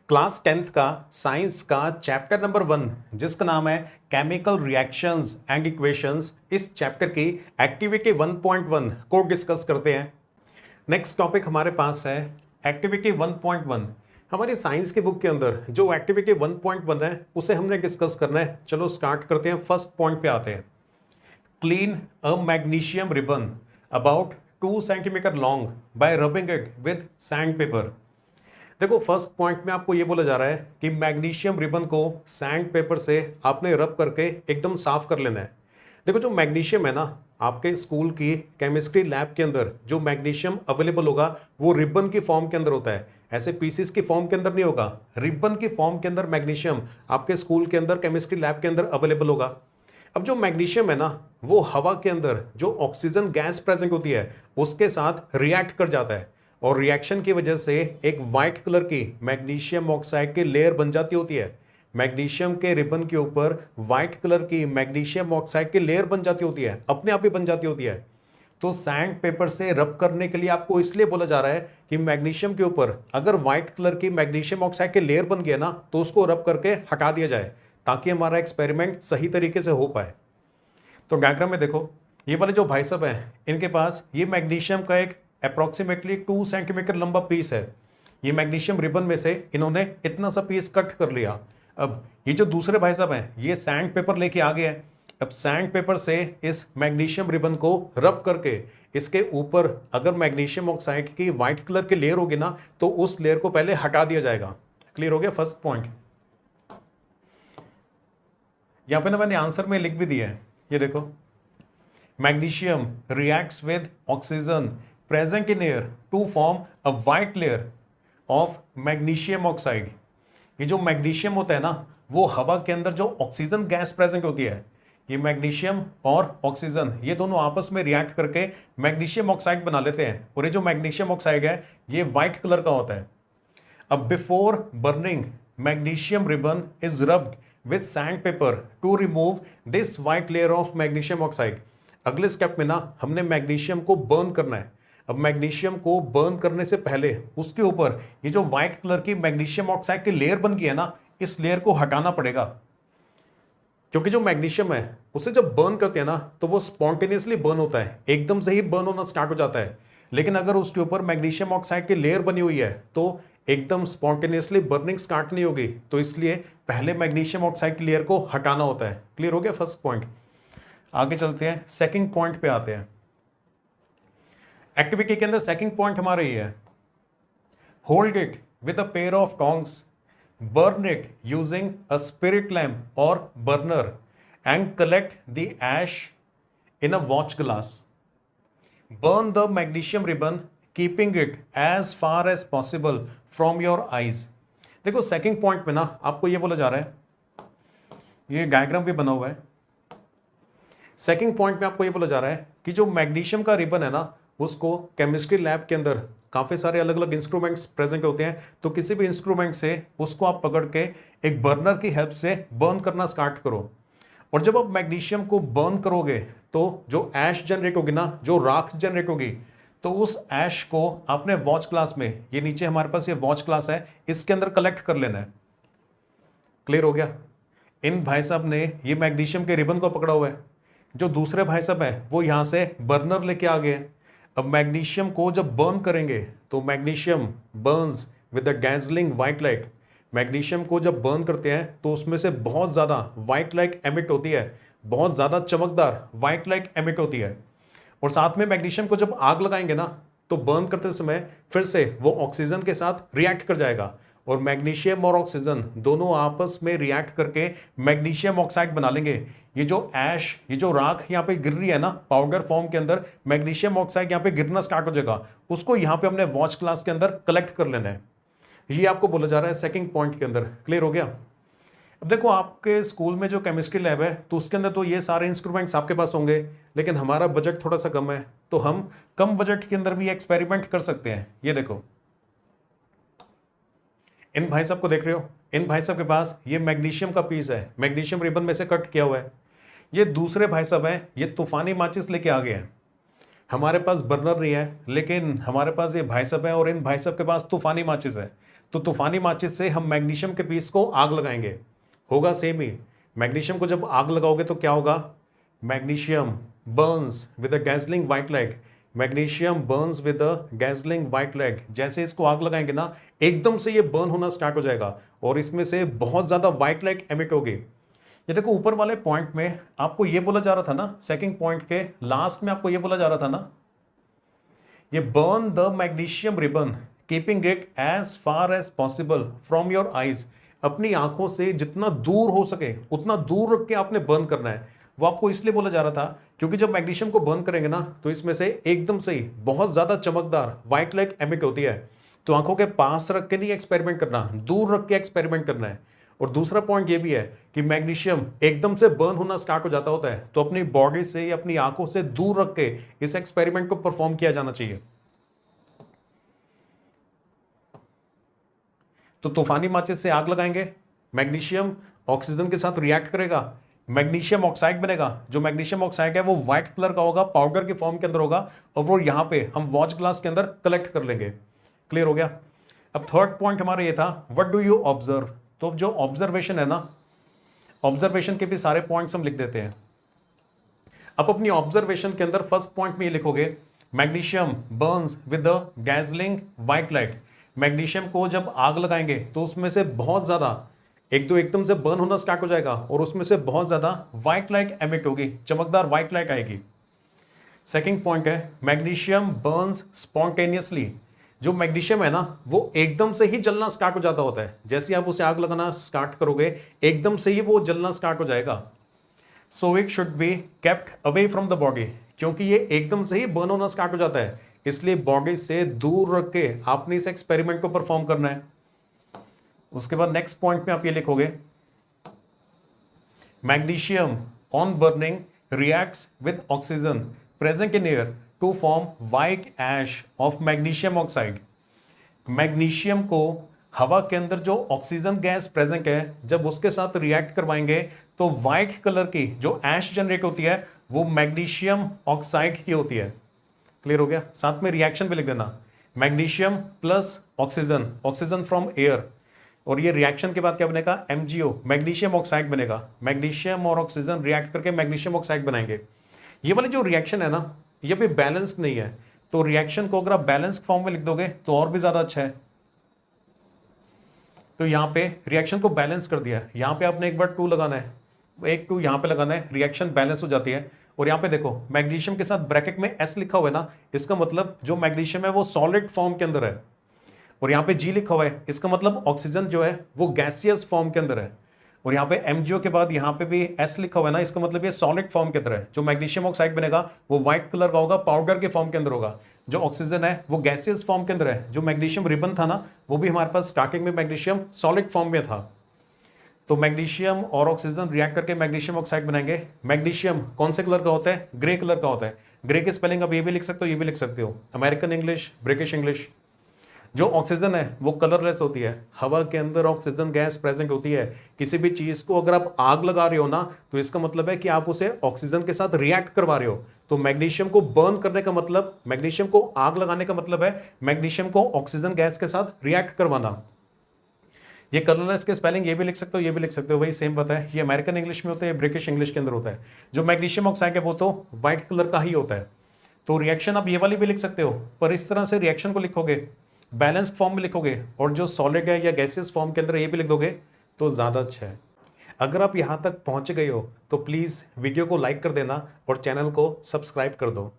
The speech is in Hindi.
क्लास 10th का साइंस का चैप्टर नंबर 1 जिसका नाम है केमिकल रिएक्शंस एंड इक्वेशंस, इस चैप्टर की एक्टिविटी 1.1 को डिस्कस करते हैं। नेक्स्ट टॉपिक हमारे पास है एक्टिविटी 1.1। हमारी साइंस की बुक के अंदर जो एक्टिविटी 1.1 है उसे हमने डिस्कस करना है। चलो स्टार्ट करते हैं। फर्स्ट पॉइंट पे आते हैं। Clean a magnesium ribbon about 2 centimetre long bye rubbing it with sand paper. देखो, फर्स्ट पॉइंट में आपको ये बोला जा रहा है कि मैग्नीशियम रिबन को सैंड पेपर से आपने रब करके एकदम साफ कर लेना है। देखो, जो मैग्नीशियम है ना, आपके स्कूल की केमिस्ट्री लैब के अंदर जो मैग्नीशियम अवेलेबल होगा वो रिबन की फॉर्म के अंदर होता है, ऐसे पीसीस की फॉर्म के अंदर नहीं होगा। रिबन की फॉर्म के अंदर मैग्नीशियम आपके स्कूल के अंदर केमिस्ट्री लैब के अंदर अवेलेबल होगा। अब जो मैग्नीशियम है ना, वो हवा के अंदर जो ऑक्सीजन गैस प्रेजेंट होती है उसके साथ रिएक्ट कर जाता है और रिएक्शन की वजह से एक वाइट कलर की मैग्नीशियम ऑक्साइड की लेयर बन जाती होती है। मैग्नीशियम के रिबन के ऊपर वाइट कलर की मैग्नीशियम ऑक्साइड की लेयर बन जाती होती है, अपने आप ही बन जाती होती है। तो सैंड पेपर से रब करने के लिए आपको इसलिए बोला जा रहा है कि मैग्नीशियम के ऊपर अगर व्हाइट कलर की मैग्नीशियम ऑक्साइड की लेयर बन गया ना तो उसको रब करके हटा दिया जाए ताकि हमारा एक्सपेरिमेंट सही तरीके से हो पाए। तो डायग्राम में देखो, ये वाले जो भाई साहब हैं इनके पास ये मैग्नीशियम का एक अप्रॉक्सीमेटली 2 सेंटीमीटर लंबा पीस है। ये मैग्नीशियम रिबन में से इन्होंने इतना सा पीस कट कर लिया। अब ये जो दूसरे भाई साहब हैं ये सैंड पेपर लेके आ गए हैं। अब सैंड पेपर से इस मैग्नीशियम रिबन को रब करके इसके ऊपर अगर मैग्नीशियम ऑक्साइड की व्हाइट कलर की लेयर होगी ना तो उस लेयर को पहले हटा दिया जाएगा। क्लियर हो गया फर्स्ट पॉइंट। यहां पे ना मैंने आंसर में लिख भी दिया है, ये देखो, magnesium reacts with oxygen present in air to form a white layer of magnesium oxide। ये जो मैग्नीशियम होता है ना वो हवा के अंदर जो ऑक्सीजन गैस प्रेजेंट होती है, ये मैग्नीशियम और ऑक्सीजन ये दोनों आपस में रिएक्ट करके मैग्नीशियम ऑक्साइड बना लेते हैं और ये जो मैग्नीशियम ऑक्साइड है ये व्हाइट कलर का होता है। अब before burning magnesium ribbon is rubbed with sand paper two remove this white layer of magnesium oxide. अगले स्टेप में ना हमने मैग्नीशियम को बर्न करना है। अब मैग्नीशियम को बर्न करने से पहले उसके ऊपर ये जो व्हाइट कलर की मैग्नीशियम ऑक्साइड की लेयर बन गई है ना, इस लेयर को हटाना पड़ेगा क्योंकि जो मैग्नीशियम है उसे जब बर्न करते हैं ना तो वो स्पॉन्टेनियसली बर्न होता है, एकदम से ही बर्न होना स्टार्ट हो जाता है। लेकिन अगर उसके ऊपर मैग्नीशियम ऑक्साइड की लेयर बनी हुई है तो एकदम स्पॉन्टेनियसली बर्निंग स्टार्ट नहीं होगी, तो इसलिए पहले मैग्नीशियम ऑक्साइड की लेयर को हटाना होता है। क्लियर हो गया फर्स्ट पॉइंट। आगे चलते हैं, सेकेंड पॉइंट पे आते हैं। एक्टिविटी के अंदर सेकंड पॉइंट हमारा ये है, hold it with a pair of tongs, burn it using a spirit lamp और burner and collect the ash in a watch glass. Burn the magnesium ribbon keeping it as far as possible from your eyes. देखो, सेकंड पॉइंट में ना आपको ये बोला जा रहा है, ये डायग्राम भी बना हुआ है। सेकंड पॉइंट में आपको ये बोला जा रहा है कि जो मैग्नीशियम का रिबन है ना उसको केमिस्ट्री लैब के अंदर काफ़ी सारे अलग अलग इंस्ट्रूमेंट्स प्रेजेंट होते हैं, तो किसी भी इंस्ट्रूमेंट से उसको आप पकड़ के एक बर्नर की हेल्प से बर्न करना स्टार्ट करो। और जब आप मैग्नीशियम को बर्न करोगे तो जो ऐश जनरेट होगी ना, जो राख जनरेट होगी, तो उस ऐश को आपने वॉच ग्लास में, ये नीचे हमारे पास ये वॉच ग्लास है, इसके अंदर कलेक्ट कर लेना है। क्लियर हो गया। इन भाई साहब ने ये मैग्नीशियम के रिबन को पकड़ा हुआ है, जो दूसरे भाई साहब है वो यहाँ से बर्नर लेके आ गए। अब मैग्नीशियम को जब बर्न करेंगे तो magnesium burns with a dazzling white light. Magnesium को जब बर्न करते हैं तो उसमें से बहुत ज़्यादा वाइट लाइट एमिट होती है, बहुत ज़्यादा चमकदार वाइट लाइट एमिट होती है। और साथ में मैग्नीशियम को जब आग लगाएंगे ना तो बर्न करते समय फिर से वो ऑक्सीजन के साथ रिएक्ट कर जाएगा और मैग्नीशियम और ऑक्सीजन दोनों आपस में रिएक्ट करके मैग्नीशियम ऑक्साइड बना लेंगे। ये जो ऐश, ये जो राख यहाँ पे गिर रही है ना पाउडर फॉर्म के अंदर, मैग्नीशियम ऑक्साइड यहाँ पे गिरना स्टार्ट हो जाएगा, उसको यहाँ पे हमने वॉच ग्लास के अंदर कलेक्ट कर लेना है। ये आपको बोला जा रहा है सेकंड पॉइंट के अंदर। क्लियर हो गया। अब देखो, आपके स्कूल में जो केमिस्ट्री लैब है तो उसके अंदर तो ये सारे इंस्ट्रूमेंट्स आपके पास होंगे, लेकिन हमारा बजट थोड़ा सा कम है तो हम कम बजट के अंदर भी एक्सपेरिमेंट कर सकते हैं। ये देखो, इन भाई साहब को देख रहे हो, इन भाई साहब के पास ये मैग्नीशियम का पीस है, मैग्नीशियम रिबन में से कट किया हुआ है। ये दूसरे भाई साहब हैं, ये तूफानी माचिस लेके आ गए हैं। हमारे पास बर्नर नहीं है, लेकिन हमारे पास ये भाई साहब है और इन भाई साहब के पास तूफानी माचिस है। तो तूफानी माचिस से हम मैग्नीशियम के पीस को आग लगाएंगे, होगा सेम ही। मैग्नीशियम को जब आग लगाओगे तो क्या होगा, magnesium burns with a dazzling white light, magnesium burns with a dazzling white light. जैसे इसको आग लगाएंगे ना, एकदम से ये बर्न होना स्टार्ट हो जाएगा और इसमें से बहुत ज्यादा व्हाइट लाइट एमिट होगी। ये देखो ऊपर वाले पॉइंट में आपको ये बोला जा रहा था ना, सेकंड पॉइंट के लास्ट में आपको ये बोला जा रहा था ना, ये burn the magnesium ribbon keeping it as far as possible from your eyes. अपनी आंखों से जितना दूर हो सके उतना दूर रख के आपने बर्न करना है। वो आपको इसलिए बोला जा रहा था क्योंकि जब मैग्नीशियम को बर्न करेंगे ना तो इसमें से एकदम से ही बहुत ज्यादा चमकदार व्हाइट लाइट एमिट होती है। तो आंखों के पास रख के नहीं एक्सपेरिमेंट करना, दूर रख के एक्सपेरिमेंट करना है। और दूसरा पॉइंट ये भी है कि मैग्नीशियम एकदम से बर्न होना स्टार्ट हो जाता होता है, तो अपनी बॉडी से या अपनी आंखों से दूर रख के इस एक्सपेरिमेंट को परफॉर्म किया जाना चाहिए। तो तूफानी माचिस से आग लगाएंगे, मैग्नीशियम ऑक्सीजन के साथ रिएक्ट करेगा, मैग्नीशियम ऑक्साइड बनेगा। जो मैग्नीशियम ऑक्साइड है वो व्हाइट कलर का होगा, पाउडर के फॉर्म के अंदर होगा और वो यहां पे हम वॉच ग्लास के अंदर कलेक्ट कर लेंगे। क्लियर हो गया। अब थर्ड पॉइंट हमारा ये था, व्हाट डू यू ऑब्जर्व। तो जो ऑब्जर्वेशन है ना, ऑब्जर्वेशन के भी सारे पॉइंट्स हम लिख देते हैं। अब अपनी ऑब्जर्वेशन के अंदर फर्स्ट पॉइंट में ये लिखोगे, magnesium burns with the dazzling white light. Magnesium को जब आग लगाएंगे तो उसमें से बहुत ज्यादा एक तो एकदम से बर्न होना स्टार्ट हो जाएगा और उसमें से बहुत ज्यादा व्हाइट लाइट एमिट होगी, चमकदार व्हाइट लाइट आएगी। सेकंड पॉइंट है, मैग्नीशियम बर्न्स स्पॉन्टेनियसली। जो मैग्नीशियम है ना वो एकदम से ही जलना स्टार्ट हो जाता होता है। जैसे आप उसे आग लगाना स्टार्ट करोगे एकदम से ही वो जलना स्टार्ट हो जाएगा। So it should be kept away from the body. क्योंकि ये एकदम से ही बर्न होना स्टार्ट हो जाता है, इसलिए बॉडी से दूर रख के आपने इस एक्सपेरिमेंट को परफॉर्म करना है। उसके बाद नेक्स्ट पॉइंट में आप ये लिखोगे, magnesium on burning reacts with oxygen present in air to form white ash of magnesium oxide. Magnesium को हवा के अंदर जो ऑक्सीजन गैस प्रेजेंट है जब उसके साथ रिएक्ट करवाएंगे तो व्हाइट कलर की जो ऐश जनरेट होती है वो मैग्नीशियम ऑक्साइड की होती है। क्लियर हो गया। साथ में रिएक्शन भी लिख देना, magnesium plus oxygen, oxygen from air, और ये रिएक्शन के बाद क्या बनेगा, MgO मैग्नीशियम ऑक्साइड बनेगा। मैग्नीशियम और ऑक्सीजन रिएक्ट करके मैग्नीशियम ऑक्साइड बनाएंगे। ये वाली जो रिएक्शन है ना ये भी बैलेंस्ड नहीं है, तो रिएक्शन को अगर आप बैलेंस्ड फॉर्म में लिख दोगे तो और भी ज्यादा अच्छा है। तो यहाँ पे रिएक्शन को बैलेंस कर दिया है, यहाँ पे आपने एक बार 2 लगाना है, एक 2 यहाँ पे लगाना है, रिएक्शन बैलेंस हो जाती है। और यहाँ पे देखो मैग्नीशियम के साथ ब्रैकेट में S लिखा हुआ है ना, इसका मतलब जो मैग्नीशियम है वो सॉलिड फॉर्म के अंदर है। और यहाँ पे G लिखा हुआ है, इसका मतलब ऑक्सीजन जो है वो गैसियस फॉर्म के अंदर है। और यहाँ पे MgO के बाद यहाँ पे भी S लिखा हुआ है ना, इसका मतलब ये सॉलिड फॉर्म के अंदर है। जो मैग्नीशियम ऑक्साइड बनेगा वो व्हाइट कलर का होगा, पाउडर के फॉर्म के अंदर होगा। जो ऑक्सीजन है वो गैसियस फॉर्म के अंदर है। जो मैग्नीशियम रिबन था ना वो भी हमारे पास स्टार्टिंग में मैग्नीशियम सॉलिड फॉर्म में था। तो मैग्नीशियम और ऑक्सीजन रिएक्ट करके मैग्नीशियम ऑक्साइड बनाएंगे। मैग्नीशियम कौन से कलर का होता है, ग्रे कलर का होता है। ग्रे की स्पेलिंग आप ये भी लिख सकते हो, ये भी लिख सकते हो, अमेरिकन इंग्लिश, ब्रिटिश इंग्लिश। जो ऑक्सीजन है वो कलरलेस होती है, हवा के अंदर ऑक्सीजन गैस प्रेजेंट होती है। किसी भी चीज को अगर आप आग लगा रहे हो ना तो इसका मतलब है कि आप उसे ऑक्सीजन के साथ रिएक्ट करवा रहे हो। तो मैग्नीशियम को बर्न करने का मतलब, मैग्नीशियम को आग लगाने का मतलब है मैग्नीशियम को ऑक्सीजन गैस के साथ रिएक्ट करवाना। ये कलरलेस के स्पेलिंग ये भी लिख सकते हो, ये भी लिख सकते हो, वही सेम पता है। ये अमेरिकन इंग्लिश में होता है, ब्रिटिश इंग्लिश के अंदर होता है। जो मैग्नीशियम ऑक्साइड है वो तो व्हाइट कलर का ही होता है। तो रिएक्शन आप ये वाली भी लिख सकते हो, पर इस तरह से रिएक्शन को लिखोगे, बैलेंस्ड फॉर्म में लिखोगे और जो सॉलिड है या गैसियस फॉर्म के अंदर ये भी लिख दोगे तो ज़्यादा अच्छा है। अगर आप यहाँ तक पहुँच गए हो तो प्लीज़ वीडियो को लाइक कर देना और चैनल को सब्सक्राइब कर दो।